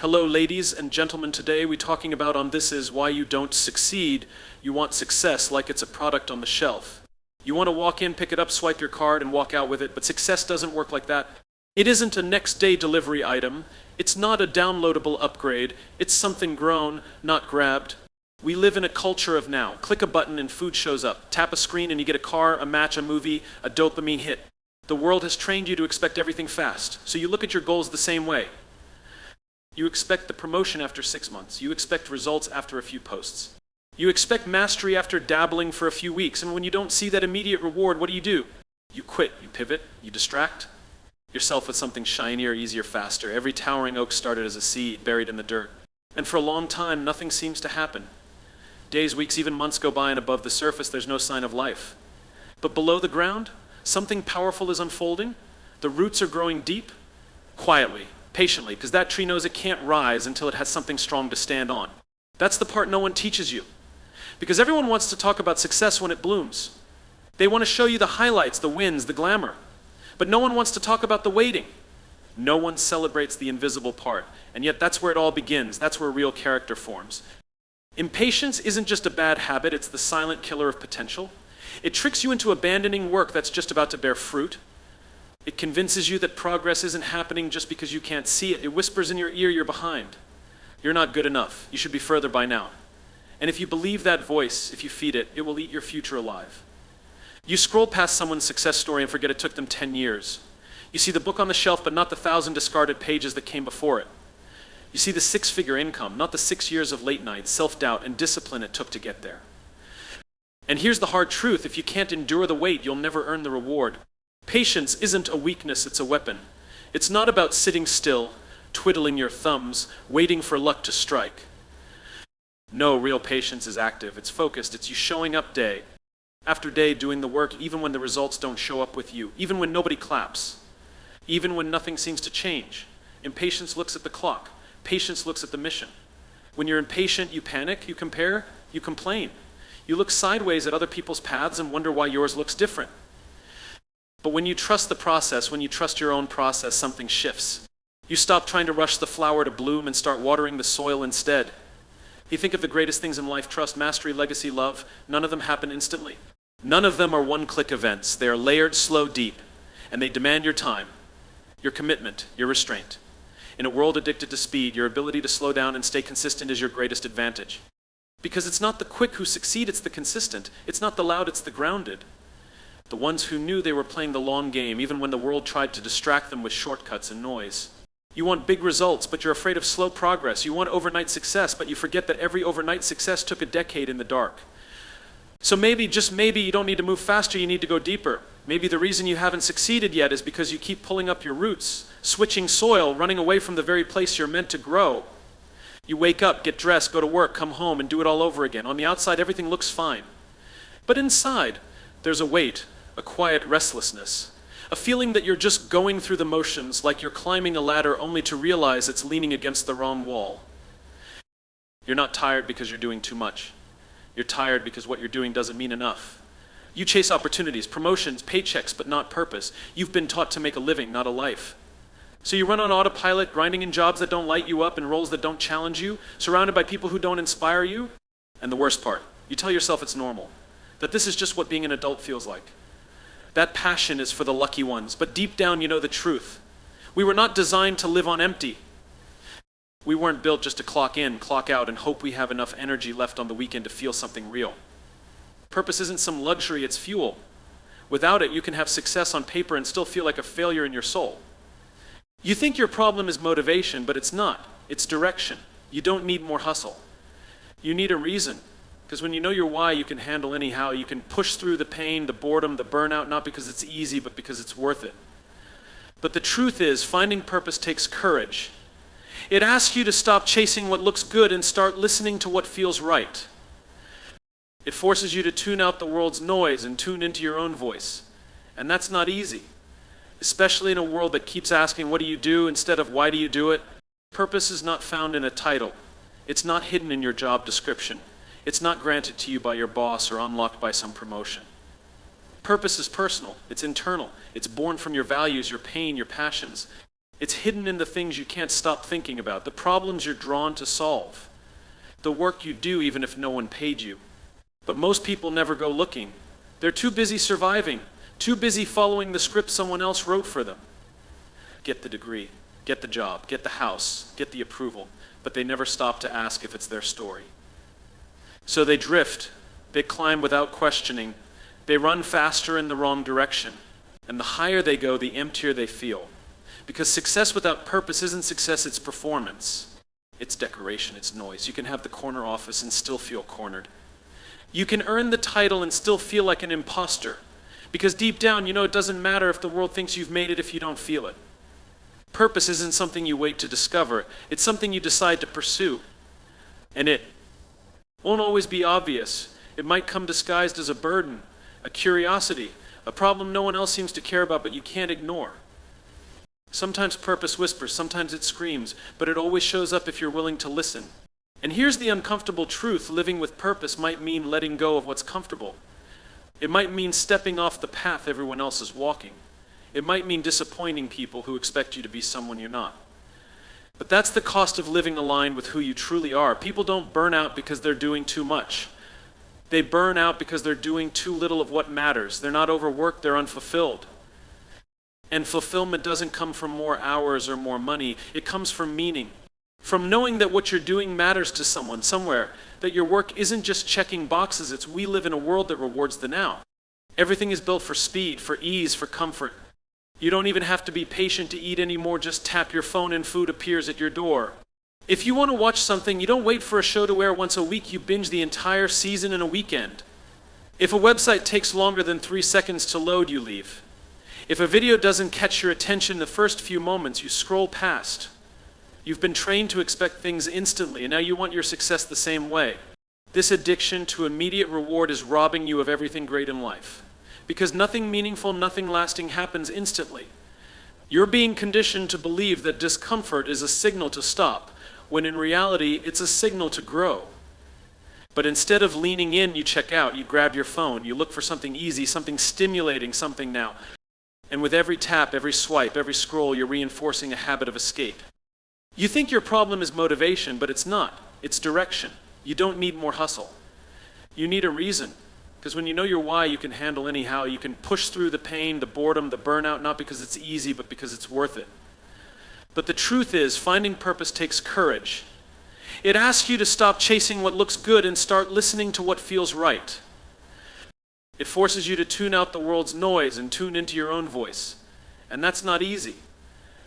Hello, ladies and gentlemen. Today we're talking about on This Is Why You Don't Succeed. You want success like it's a product on the shelf. You want to walk in, pick it up, swipe your card, and walk out with it, but success doesn't work like that. It isn't a next day delivery item. It's not a downloadable upgrade. It's something grown, not grabbed. We live in a culture of now. Click a button and food shows up. Tap a screen and you get a car, a match, a movie, a dopamine hit. The world has trained you to expect everything fast, so you look at your goals the same way. You expect the promotion after 6 months. You expect results after a few posts. You expect mastery after dabbling for a few weeks, and when you don't see that immediate reward, what do? You quit, you pivot, you distract yourself with something shinier, easier, faster. Every towering oak started as a seed buried in the dirt. And for a long time, nothing seems to happen. Days, weeks, even months go by, and above the surface, there's no sign of life. But below the ground, something powerful is unfolding. The roots are growing deep, quietly, patiently, because that tree knows it can't rise until it has something strong to stand on. That's the part no one teaches you. Because everyone wants to talk about success when it blooms. They want to show you the highlights, the wins, the glamour. But no one wants to talk about the waiting. No one celebrates the invisible part. And yet that's where it all begins. That's where real character forms. Impatience isn't just a bad habit, it's the silent killer of potential. It tricks you into abandoning work that's just about to bear fruit. It convinces you that progress isn't happening just because you can't see it. It whispers in your ear you're behind. You're not good enough. You should be further by now. And if you believe that voice, if you feed it, it will eat your future alive. You scroll past someone's success story and forget it took them 10 years. You see the book on the shelf, but not the 1,000 discarded pages that came before it. You see the 6-figure income, not the 6 years of late nights, self-doubt, and discipline it took to get there. And here's the hard truth. If you can't endure the wait, you'll never earn the reward. Patience isn't a weakness, it's a weapon. It's not about sitting still, twiddling your thumbs, waiting for luck to strike. No, real patience is active, it's focused, it's you showing up day after day doing the work even when the results don't show up with you, even when nobody claps, even when nothing seems to change. Impatience looks at the clock. Patience looks at the mission. When you're impatient, you panic, you compare, you complain. You look sideways at other people's paths and wonder why yours looks different. But when you trust the process, when you trust your own process, something shifts. You stop trying to rush the flower to bloom and start watering the soil instead. You think of the greatest things in life: trust, mastery, legacy, love. None of them happen instantly. None of them are one-click events. They are layered, slow, deep, and they demand your time, your commitment, your restraint. In a world addicted to speed, your ability to slow down and stay consistent is your greatest advantage. Because it's not the quick who succeed, it's the consistent. It's not the loud, it's the grounded. The ones who knew they were playing the long game, even when the world tried to distract them with shortcuts and noise. You want big results, but you're afraid of slow progress. You want overnight success, but you forget that every overnight success took a decade in the dark. So maybe, just maybe, you don't need to move faster, you need to go deeper. Maybe the reason you haven't succeeded yet is because you keep pulling up your roots, switching soil, running away from the very place you're meant to grow. You wake up, get dressed, go to work, come home, and do it all over again. On the outside, everything looks fine. But inside, there's a weight, a quiet restlessness, a feeling that you're just going through the motions, like you're climbing a ladder only to realize it's leaning against the wrong wall. You're not tired because you're doing too much. You're tired because what you're doing doesn't mean enough. You chase opportunities, promotions, paychecks, but not purpose. You've been taught to make a living, not a life. So you run on autopilot, grinding in jobs that don't light you up and roles that don't challenge you, surrounded by people who don't inspire you. And the worst part, you tell yourself it's normal, that this is just what being an adult feels like. That passion is for the lucky ones, but deep down you know the truth. We were not designed to live on empty. We weren't built just to clock in, clock out, and hope we have enough energy left on the weekend to feel something real. Purpose isn't some luxury, it's fuel. Without it, you can have success on paper and still feel like a failure in your soul. You think your problem is motivation, but it's not. It's direction. You don't need more hustle. You need a reason. Because when you know your why, you can handle anyhow. You can push through the pain, the boredom, the burnout, not because it's easy, but because it's worth it. But the truth is, finding purpose takes courage. It asks you to stop chasing what looks good and start listening to what feels right. It forces you to tune out the world's noise and tune into your own voice. And that's not easy, especially in a world that keeps asking, what do you do, instead of why do you do it? Purpose is not found in a title. It's not hidden in your job description. It's not granted to you by your boss or unlocked by some promotion. Purpose is personal. It's internal. It's born from your values, your pain, your passions. It's hidden in the things you can't stop thinking about, the problems you're drawn to solve, the work you do even if no one paid you. But most people never go looking. They're too busy surviving, too busy following the script someone else wrote for them. Get the degree, get the job, get the house, get the approval, but they never stop to ask if it's their story. So they drift, they climb without questioning, they run faster in the wrong direction, and the higher they go, the emptier they feel. Because success without purpose isn't success, it's performance. It's decoration, it's noise. You can have the corner office and still feel cornered. You can earn the title and still feel like an imposter. Because deep down, you know it doesn't matter if the world thinks you've made it if you don't feel it. Purpose isn't something you wait to discover. It's something you decide to pursue. And it won't always be obvious. It might come disguised as a burden, a curiosity, a problem no one else seems to care about but you can't ignore. Sometimes purpose whispers, sometimes it screams, but it always shows up if you're willing to listen. And here's the uncomfortable truth: living with purpose might mean letting go of what's comfortable. It might mean stepping off the path everyone else is walking. It might mean disappointing people who expect you to be someone you're not. But that's the cost of living aligned with who you truly are. People don't burn out because they're doing too much. They burn out because they're doing too little of what matters. They're not overworked, they're unfulfilled. And fulfillment doesn't come from more hours or more money. It comes from meaning. From knowing that what you're doing matters to someone, somewhere. That your work isn't just checking boxes. We live in a world that rewards the now. Everything is built for speed, for ease, for comfort. You don't even have to be patient to eat anymore. Just tap your phone and food appears at your door. If you want to watch something, you don't wait for a show to air once a week. You binge the entire season in a weekend. If a website takes longer than 3 seconds to load, you leave. If a video doesn't catch your attention the first few moments, you scroll past. You've been trained to expect things instantly, and now you want your success the same way. This addiction to immediate reward is robbing you of everything great in life. Because nothing meaningful, nothing lasting happens instantly. You're being conditioned to believe that discomfort is a signal to stop, when in reality, it's a signal to grow. But instead of leaning in, you check out, you grab your phone, you look for something easy, something stimulating, something now. And with every tap, every swipe, every scroll, you're reinforcing a habit of escape. You think your problem is motivation, but it's not. It's direction. You don't need more hustle. You need a reason. Because when you know your why, you can handle anyhow. You can push through the pain, the boredom, the burnout, not because it's easy, but because it's worth it. But the truth is, finding purpose takes courage. It asks you to stop chasing what looks good and start listening to what feels right. It forces you to tune out the world's noise and tune into your own voice. And that's not easy,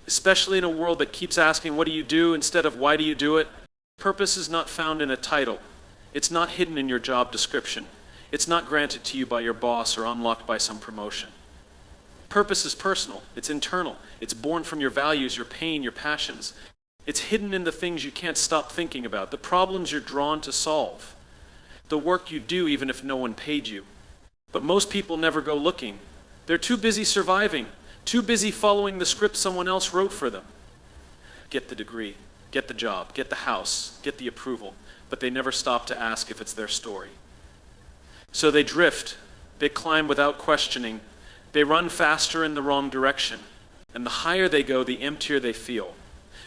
especially in a world that keeps asking, what do you do, instead of why do you do it? Purpose is not found in a title. It's not hidden in your job description. It's not granted to you by your boss or unlocked by some promotion. Purpose is personal. It's internal. It's born from your values, your pain, your passions. It's hidden in the things you can't stop thinking about, the problems you're drawn to solve, the work you do even if no one paid you. But most people never go looking. They're too busy surviving, too busy following the script someone else wrote for them. Get the degree, get the job, get the house, get the approval, but they never stop to ask if it's their story. So they drift, they climb without questioning, they run faster in the wrong direction, and the higher they go, the emptier they feel.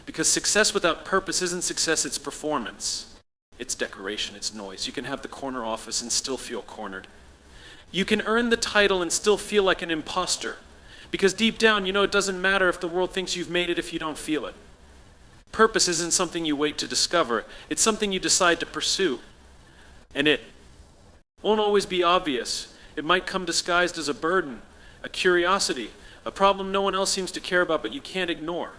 Because success without purpose isn't success, it's performance. It's decoration, it's noise. You can have the corner office and still feel cornered. You can earn the title and still feel like an imposter. Because deep down, you know it doesn't matter if the world thinks you've made it if you don't feel it. Purpose isn't something you wait to discover. It's something you decide to pursue. And it won't always be obvious. It might come disguised as a burden, a curiosity, a problem no one else seems to care about but you can't ignore.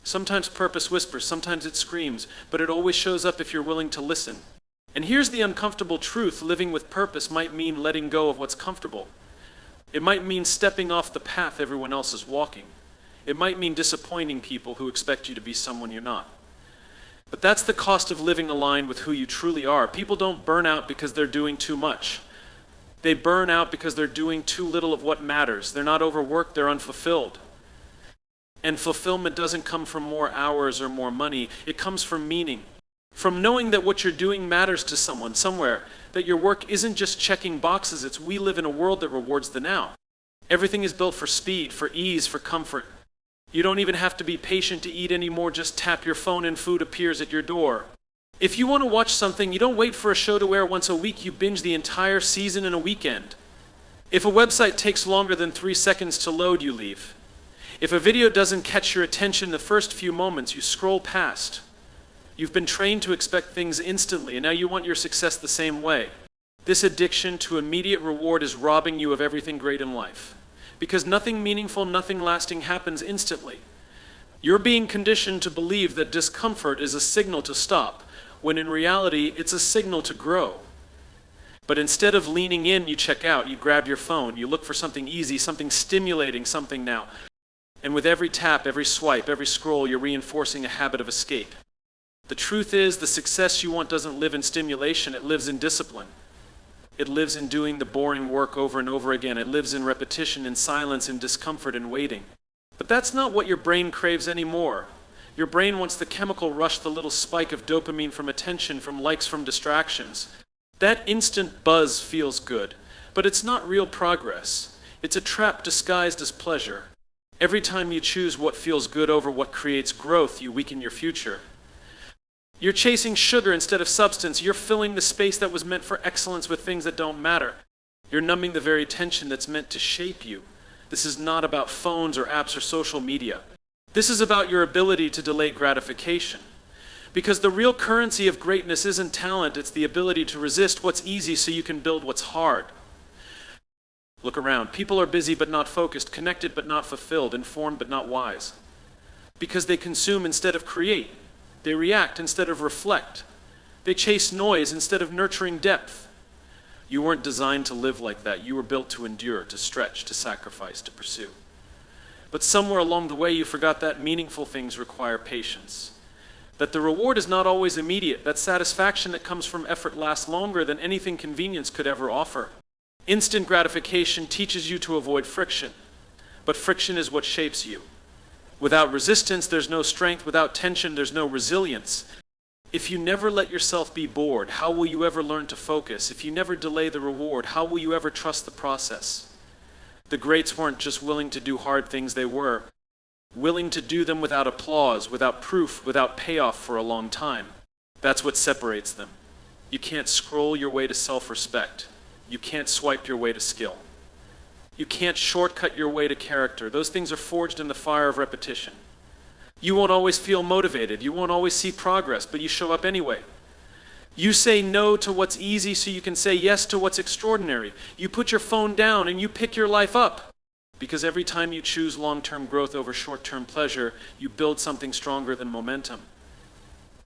Sometimes purpose whispers, sometimes it screams, but it always shows up if you're willing to listen. And here's the uncomfortable truth: living with purpose might mean letting go of what's comfortable. It might mean stepping off the path everyone else is walking. It might mean disappointing people who expect you to be someone you're not. But that's the cost of living aligned with who you truly are. People don't burn out because they're doing too much. They burn out because they're doing too little of what matters. They're not overworked, they're unfulfilled. And fulfillment doesn't come from more hours or more money. It comes from meaning. From knowing that what you're doing matters to someone, somewhere. That your work isn't just checking boxes. We live in a world that rewards the now. Everything is built for speed, for ease, for comfort. You don't even have to be patient to eat anymore, just tap your phone and food appears at your door. If you want to watch something, you don't wait for a show to air once a week, you binge the entire season in a weekend. If a website takes longer than 3 seconds to load, you leave. If a video doesn't catch your attention the first few moments, you scroll past. You've been trained to expect things instantly, and now you want your success the same way. This addiction to immediate reward is robbing you of everything great in life. Because nothing meaningful, nothing lasting happens instantly. You're being conditioned to believe that discomfort is a signal to stop, when in reality, it's a signal to grow. But instead of leaning in, you check out, you grab your phone, you look for something easy, something stimulating, something now. And with every tap, every swipe, every scroll, you're reinforcing a habit of escape. The truth is, the success you want doesn't live in stimulation, it lives in discipline. It lives in doing the boring work over and over again. It lives in repetition, in silence, in discomfort, in waiting. But that's not what your brain craves anymore. Your brain wants the chemical rush, the little spike of dopamine from attention, from likes, from distractions. That instant buzz feels good, but it's not real progress. It's a trap disguised as pleasure. Every time you choose what feels good over what creates growth, you weaken your future. You're chasing sugar instead of substance. You're filling the space that was meant for excellence with things that don't matter. You're numbing the very tension that's meant to shape you. This is not about phones or apps or social media. This is about your ability to delay gratification. Because the real currency of greatness isn't talent, it's the ability to resist what's easy so you can build what's hard. Look around. People are busy but not focused, connected but not fulfilled, informed but not wise. Because they consume instead of create. They react instead of reflect. They chase noise instead of nurturing depth. You weren't designed to live like that. You were built to endure, to stretch, to sacrifice, to pursue. But somewhere along the way you forgot that meaningful things require patience. That the reward is not always immediate. That satisfaction that comes from effort lasts longer than anything convenience could ever offer. Instant gratification teaches you to avoid friction. But friction is what shapes you. Without resistance, there's no strength. Without tension, there's no resilience. If you never let yourself be bored, how will you ever learn to focus? If you never delay the reward, how will you ever trust the process? The greats weren't just willing to do hard things, they were willing to do them without applause, without proof, without payoff for a long time. That's what separates them. You can't scroll your way to self-respect. You can't swipe your way to skill. You can't shortcut your way to character. Those things are forged in the fire of repetition. You won't always feel motivated. You won't always see progress, but you show up anyway. You say no to what's easy so you can say yes to what's extraordinary. You put your phone down and you pick your life up. Because every time you choose long-term growth over short-term pleasure, you build something stronger than momentum.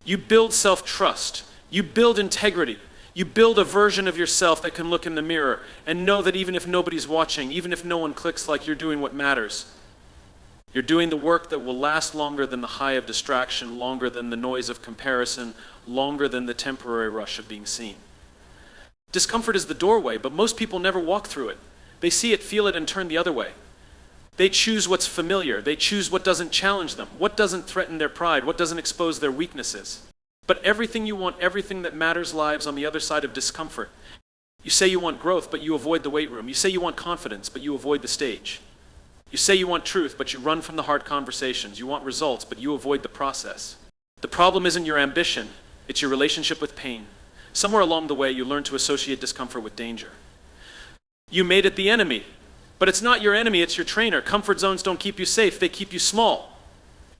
You build self-trust. You build integrity. You build a version of yourself that can look in the mirror and know that even if nobody's watching, even if no one clicks, like you're doing what matters. You're doing the work that will last longer than the high of distraction, longer than the noise of comparison, longer than the temporary rush of being seen. Discomfort is the doorway, but most people never walk through it. They see it, feel it, and turn the other way. They choose what's familiar. They choose what doesn't challenge them, what doesn't threaten their pride, what doesn't expose their weaknesses. But everything you want, everything that matters lives on the other side of discomfort. You say you want growth, but you avoid the weight room. You say you want confidence, but you avoid the stage. You say you want truth, but you run from the hard conversations. You want results, but you avoid the process. The problem isn't your ambition, it's your relationship with pain. Somewhere along the way, you learn to associate discomfort with danger. You made it the enemy, but it's not your enemy, it's your trainer. Comfort zones don't keep you safe, they keep you small.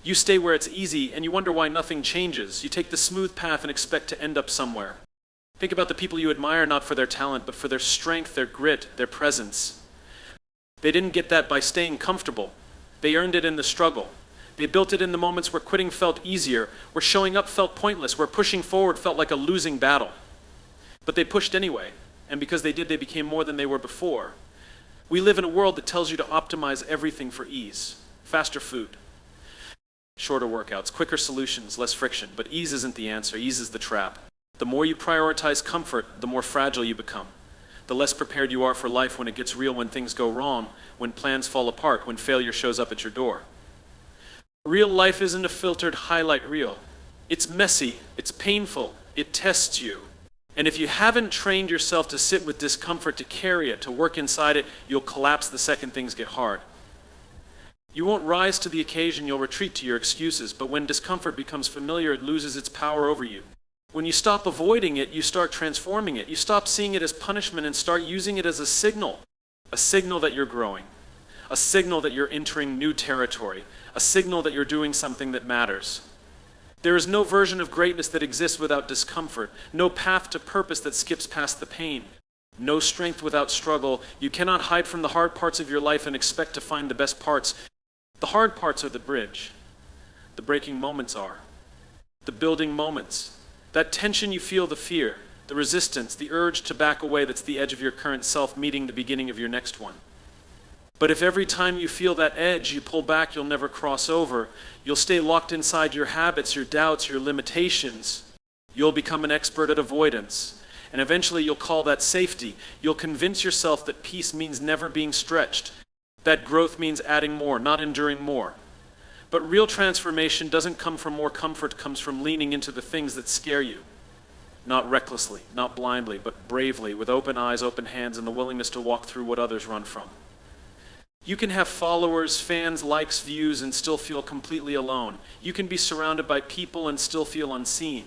You stay where it's easy, and you wonder why nothing changes. You take the smooth path and expect to end up somewhere. Think about the people you admire not for their talent, but for their strength, their grit, their presence. They didn't get that by staying comfortable. They earned it in the struggle. They built it in the moments where quitting felt easier, where showing up felt pointless, where pushing forward felt like a losing battle. But they pushed anyway, and because they did, they became more than they were before. We live in a world that tells you to optimize everything for ease. Faster food, shorter workouts, quicker solutions, less friction. But ease isn't the answer. Ease is the trap. The more you prioritize comfort, the more fragile you become. The less prepared you are for life when it gets real, when things go wrong, when plans fall apart, when failure shows up at your door. Real life isn't a filtered highlight reel. It's messy, it's painful, it tests you. And if you haven't trained yourself to sit with discomfort, to carry it, to work inside it, you'll collapse the second things get hard. You won't rise to the occasion, you'll retreat to your excuses, but when discomfort becomes familiar, it loses its power over you. When you stop avoiding it, you start transforming it. You stop seeing it as punishment and start using it as a signal that you're growing, a signal that you're entering new territory, a signal that you're doing something that matters. There is no version of greatness that exists without discomfort, no path to purpose that skips past the pain, no strength without struggle. You cannot hide from the hard parts of your life and expect to find the best parts. The hard parts are the bridge. The breaking moments are. The building moments. That tension you feel, the fear, the resistance, the urge to back away, that's the edge of your current self meeting the beginning of your next one. But if every time you feel that edge, you pull back, you'll never cross over. You'll stay locked inside your habits, your doubts, your limitations. You'll become an expert at avoidance. And eventually you'll call that safety. You'll convince yourself that peace means never being stretched. That growth means adding more, not enduring more. But real transformation doesn't come from more comfort, it comes from leaning into the things that scare you. Not recklessly, not blindly, but bravely, with open eyes, open hands, and the willingness to walk through what others run from. You can have followers, fans, likes, views, and still feel completely alone. You can be surrounded by people and still feel unseen.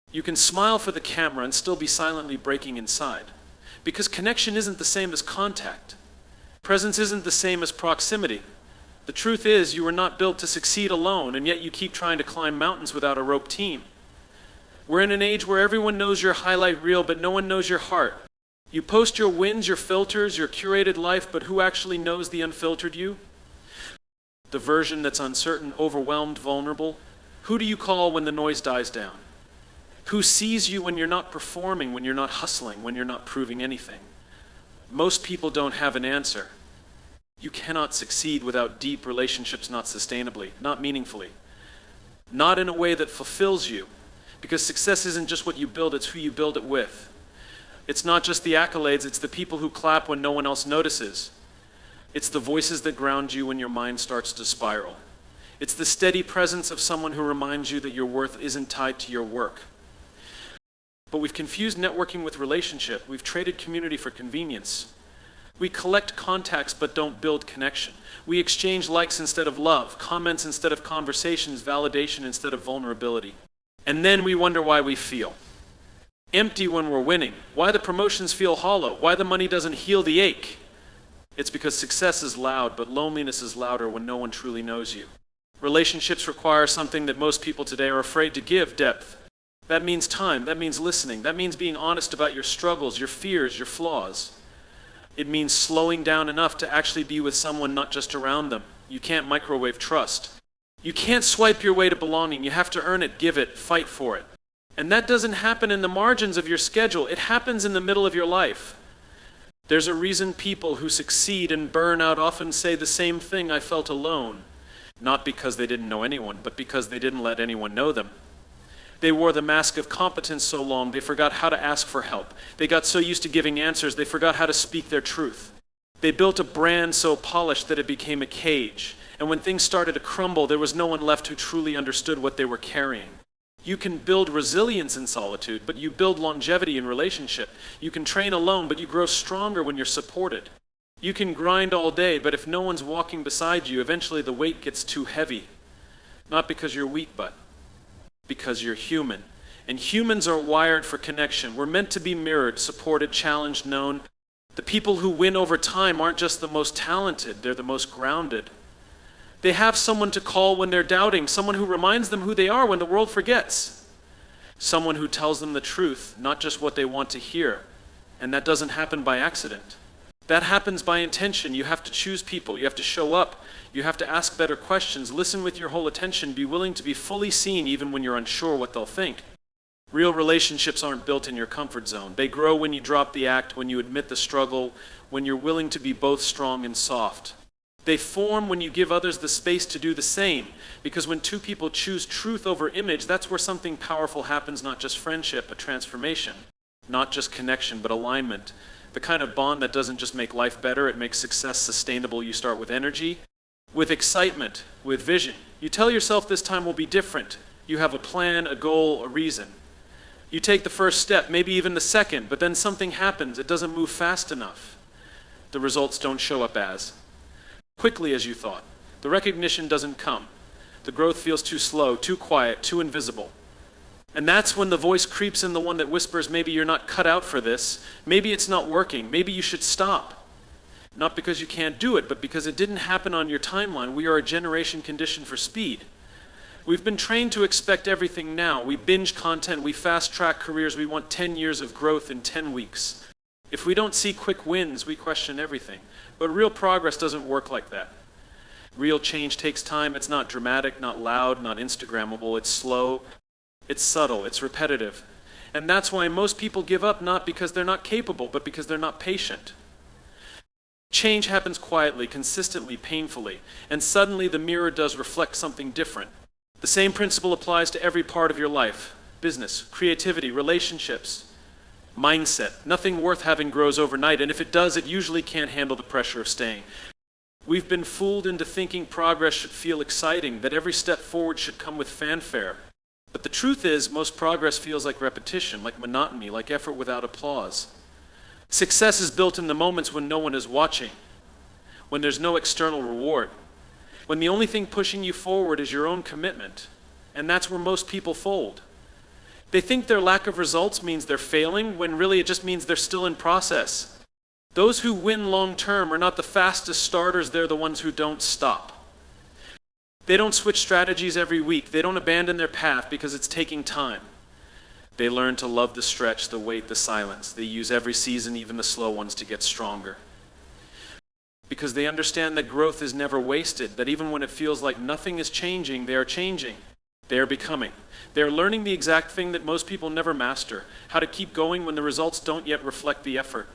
You can smile for the camera and still be silently breaking inside. Because connection isn't the same as contact. Presence isn't the same as proximity. The truth is, you were not built to succeed alone, and yet you keep trying to climb mountains without a rope team. We're in an age where everyone knows your highlight reel, but no one knows your heart. You post your wins, your filters, your curated life, but who actually knows the unfiltered you? The version that's uncertain, overwhelmed, vulnerable. Who do you call when the noise dies down? Who sees you when you're not performing, when you're not hustling, when you're not proving anything? Most people don't have an answer. You cannot succeed without deep relationships, not sustainably, not meaningfully, not in a way that fulfills you. Because success isn't just what you build, it's who you build it with. It's not just the accolades, it's the people who clap when no one else notices. It's the voices that ground you when your mind starts to spiral. It's the steady presence of someone who reminds you that your worth isn't tied to your work. But we've confused networking with relationship. We've traded community for convenience. We collect contacts but don't build connection. We exchange likes instead of love, comments instead of conversations, validation instead of vulnerability. And then we wonder why we feel empty when we're winning, why the promotions feel hollow, why the money doesn't heal the ache. It's because success is loud, but loneliness is louder when no one truly knows you. Relationships require something that most people today are afraid to give: depth. That means time, that means listening, that means being honest about your struggles, your fears, your flaws. It means slowing down enough to actually be with someone, not just around them. You can't microwave trust. You can't swipe your way to belonging. You have to earn it, give it, fight for it. And that doesn't happen in the margins of your schedule. It happens in the middle of your life. There's a reason people who succeed and burn out often say the same thing: I felt alone. Not because they didn't know anyone, but because they didn't let anyone know them. They wore the mask of competence so long, they forgot how to ask for help. They got so used to giving answers, they forgot how to speak their truth. They built a brand so polished that it became a cage. And when things started to crumble, there was no one left who truly understood what they were carrying. You can build resilience in solitude, but you build longevity in relationship. You can train alone, but you grow stronger when you're supported. You can grind all day, but if no one's walking beside you, eventually the weight gets too heavy. Not because you're weak, but because you're human. And humans are wired for connection. We're meant to be mirrored, supported, challenged, known. The people who win over time aren't just the most talented, they're the most grounded. They have someone to call when they're doubting, someone who reminds them who they are when the world forgets. Someone who tells them the truth, not just what they want to hear. And that doesn't happen by accident. That happens by intention. You have to choose people. You have to show up. You have to ask better questions. Listen with your whole attention. Be willing to be fully seen even when you're unsure what they'll think. Real relationships aren't built in your comfort zone. They grow when you drop the act, when you admit the struggle, when you're willing to be both strong and soft. They form when you give others the space to do the same. Because when two people choose truth over image, that's where something powerful happens, not just friendship, but transformation. Not just connection, but alignment. The kind of bond that doesn't just make life better, it makes success sustainable. You start with energy, with excitement, with vision. You tell yourself this time will be different. You have a plan, a goal, a reason. You take the first step, maybe even the second, but then something happens. It doesn't move fast enough. The results don't show up as quickly as you thought. The recognition doesn't come. The growth feels too slow, too quiet, too invisible. And that's when the voice creeps in, the one that whispers, maybe you're not cut out for this, maybe it's not working, maybe you should stop. Not because you can't do it, but because it didn't happen on your timeline. We are a generation conditioned for speed. We've been trained to expect everything now. We binge content, we fast-track careers, we want 10 years of growth in 10 weeks. If we don't see quick wins, we question everything. But real progress doesn't work like that. Real change takes time. It's not dramatic, not loud, not Instagrammable. It's slow, it's subtle, it's repetitive. And that's why most people give up, not because they're not capable, but because they're not patient. Change happens quietly, consistently, painfully, and suddenly the mirror does reflect something different. The same principle applies to every part of your life: business, creativity, relationships, mindset. Nothing worth having grows overnight, and if it does, it usually can't handle the pressure of staying. We've been fooled into thinking progress should feel exciting, that every step forward should come with fanfare. But the truth is, most progress feels like repetition, like monotony, like effort without applause. Success is built in the moments when no one is watching, when there's no external reward, when the only thing pushing you forward is your own commitment. And that's where most people fold. They think their lack of results means they're failing, when really it just means they're still in process. Those who win long term are not the fastest starters, they're the ones who don't stop. They don't switch strategies every week. They don't abandon their path because it's taking time. They learn to love the stretch, the wait, the silence. They use every season, even the slow ones, to get stronger. Because they understand that growth is never wasted, that even when it feels like nothing is changing, they are changing. They are becoming. They are learning the exact thing that most people never master: how to keep going when the results don't yet reflect the effort.